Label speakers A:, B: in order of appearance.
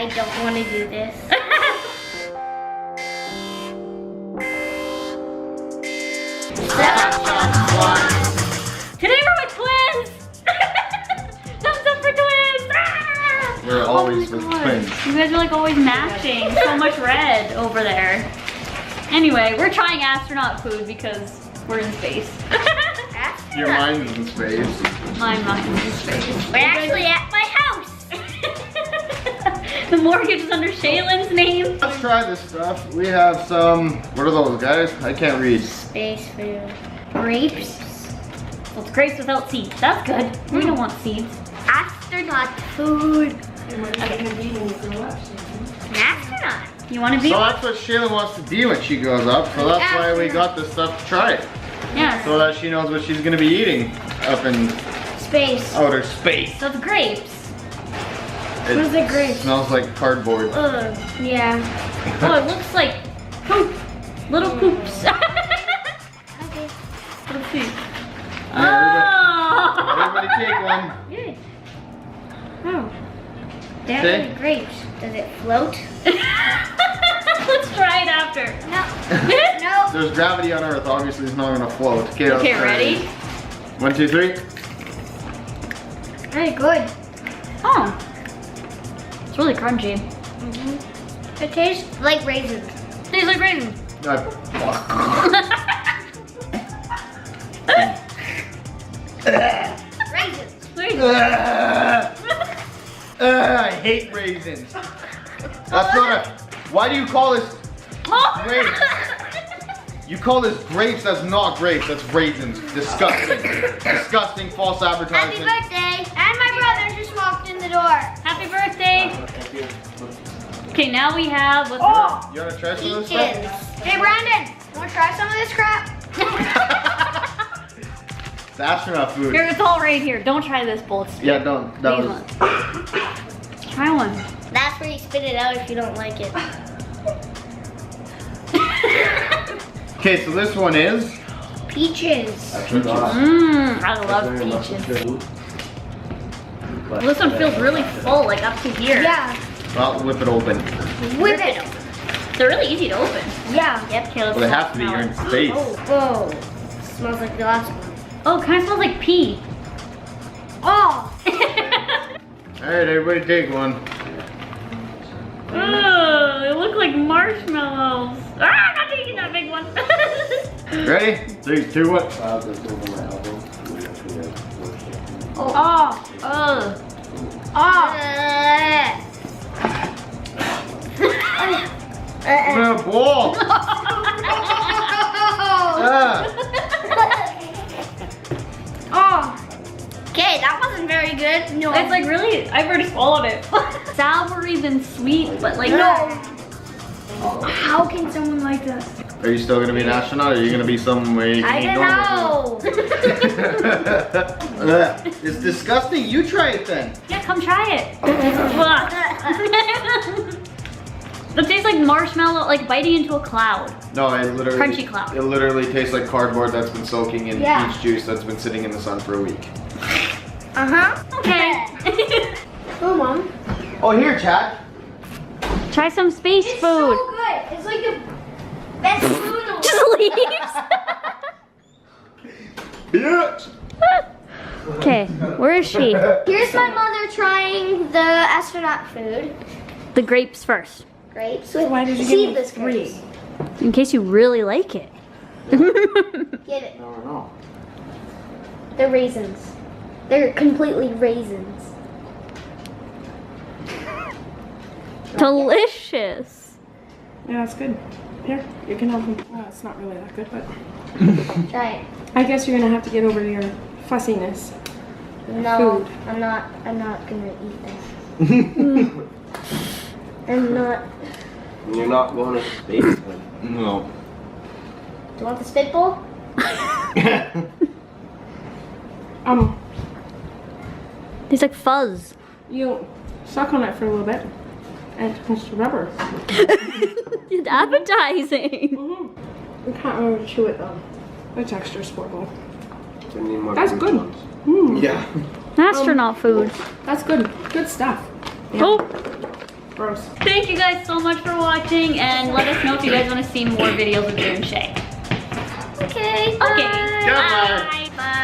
A: I don't want to do this.
B: Today we're with twins! Thumbs up for twins! Ah!
C: We're always with twins.
B: You guys are like always matching. So much red over there. Anyway, we're trying astronaut food because we're in space.
C: Your mind's in space.
B: My mind's in space.
A: We're actually at my house.
B: The mortgage is under Shaylin's name.
C: Let's try this stuff. We have some, what are those guys? I can't read.
A: Space food. Grapes.
B: Well, it's grapes without seeds. That's good. We don't want seeds.
A: Astronaut food.
D: And what are you gonna be when you grow up?
A: An astronaut.
B: You want to be
C: So
B: one?
C: that's what Shaylin wants to be when she grows up. So that's why we got this stuff to try it.
B: Yes.
C: So that she knows what she's gonna be eating up in
A: Space.
C: outer space.
B: So it's grapes.
C: It
A: Where's the grape?
C: smells like cardboard.
A: Ugh. Yeah.
B: Oh, it looks like poop. Little poops.
A: Okay.
B: Let's see.
C: Everybody take one.
A: Oh. They're
C: Okay.
A: really grapes. Does it float?
B: Let's try it after.
A: No. No.
C: There's gravity on Earth. Obviously, it's not gonna float. Okay, let's
B: Okay,
C: try
B: ready?
C: it. 1, 2, 3.
A: Very good.
B: Oh. It's really crunchy.
A: It tastes like raisins.
B: Tastes like raisins.
A: Raisins.
C: I hate raisins. That's not a. Why do you call this grapes? You call this grapes? That's not grapes. That's raisins. Disgusting. Disgusting false
A: Happy
C: advertisement.
A: birthday. And my brother just walked in the door.
B: Happy birthday. Okay, now we have. What's
C: You wanna try some of this
A: Peaches.
C: stuff?
A: Hey, Brandon. Want to try some of this crap?
C: It's astronaut food.
B: Here, it's all right here. Don't try this bowl. It's
C: Yeah, don't. That
B: these
C: was.
B: ones. Try one.
A: That's where you spit it out if you don't like it.
C: Okay, so this one is.
A: Peaches.
B: I love peaches. Well, this one feels really full, like up to here.
A: Yeah.
C: Well, whip it open.
A: Whip it.
B: They're really easy to open.
A: Yeah.
B: Yep, okay, let's
C: Well, they have to be.
B: smell
C: You're
B: it.
C: in space.
A: Oh. Smells like the last one.
B: Oh, it kind of smells like pee.
A: Oh.
C: All right, everybody take one.
B: Oh, they look like marshmallows. Ah, I'm not taking that big one.
C: Ready? 3, 2, 1.
B: Oh,
C: Oh, ball. Ah.
A: Oh. Okay, that wasn't very good. No.
B: It's like really, I've already swallowed it. Soury than sweet, but like.
A: No. How can someone like that?
C: Are you still gonna be an astronaut, or are you gonna be somewhere you can
A: I
C: eat
A: don't know.
C: normal food? It's disgusting. You try it then.
B: Yeah, come try it. It tastes like marshmallow, like biting into a cloud.
C: No, it literally.
B: Crunchy cloud.
C: It literally tastes like cardboard that's been soaking in
A: Yeah.
C: peach juice that's been sitting in the sun for a week.
A: Uh-huh.
B: Okay.
A: Oh, Mom.
C: Oh, here, Chad.
B: Try some space
A: It's
B: food.
A: so good. It's like the best food in the world.
B: Just leaves.
C: Bitch.
B: Okay, where is she?
A: Here's my mother trying the astronaut food.
B: The grapes first,
A: Grapes with
D: Why did you give me
A: seedless grapes.
B: in case you really like it.
A: Get it.
C: No, no.
A: They're raisins. They're completely raisins.
B: Delicious.
D: Yeah, that's good. Here, you can have them. Well, it's not really that good, but
A: Try it.
D: I guess you're gonna have to get over your fussiness.
A: No,
D: Food.
A: I'm not gonna eat this. I'm not.
E: You're not going to space.
C: No.
A: Do you want the spitball?
B: Tastes like fuzz.
D: You suck on it for a little bit, and it turns to rubber.
B: It's appetizing.
D: You can't really chew it though. The texture's horrible.
E: We need more
D: That's
E: fruit
D: good.
E: ones.
C: Yeah.
B: Astronaut food.
D: That's good. Good stuff.
B: Oh,
D: Gross.
B: Thank you guys so much for watching, and let us know if you guys want to see more videos of Drew and Shay.
A: Okay.
B: Okay.
C: Goodbye.
A: Bye. Bye.